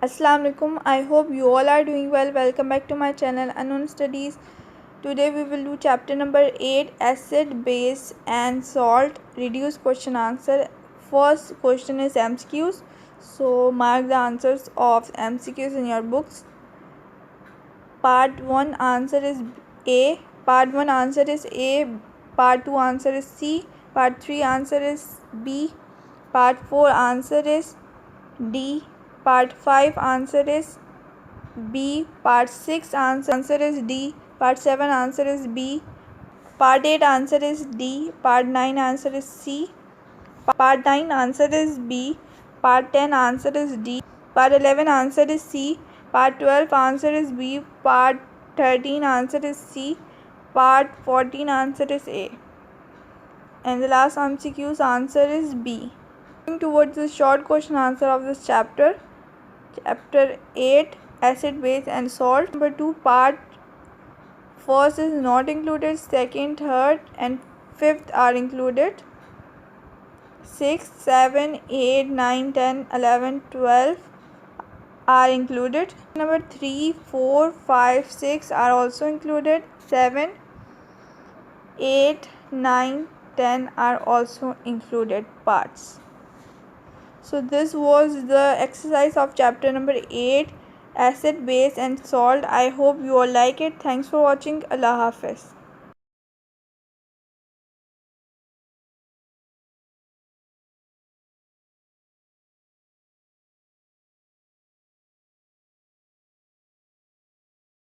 Assalamu alaikum. I hope you all are doing well. Welcome back to my channel Unknown Studies. Today we will do chapter number 8, acid, base and salt. Reduce question answer. First question is MCQs. So mark the answers of MCQs in your books. Part 1 answer is A. Part 1 answer is A. Part 2 answer is C. Part 3 answer is B. Part 4 answer is D. Part 5 answer is B. Part 6 answer is D. Part 7 answer is B. Part 8 answer is D. Part 9 answer is C. Part 9 answer is B. Part 10 answer is D. Part 11 answer is C. Part 12 answer is B. Part 13 answer is C. Part 14 answer is A. And the last MCQ's answer is B. Moving towards the short question answer of this chapter. Chapter 8, acid, base and salt. Number 2, part first is not included, second, third and fifth are included. 6, 7, 8, 9, 10, 11, 12 are included. Number 3, 4, 5, 6 are also included. 7, 8, 9, 10 are also included parts. So this was the exercise of chapter number 8, acid, base and salt. I hope you all like it. Thanks for watching. Allah Hafiz.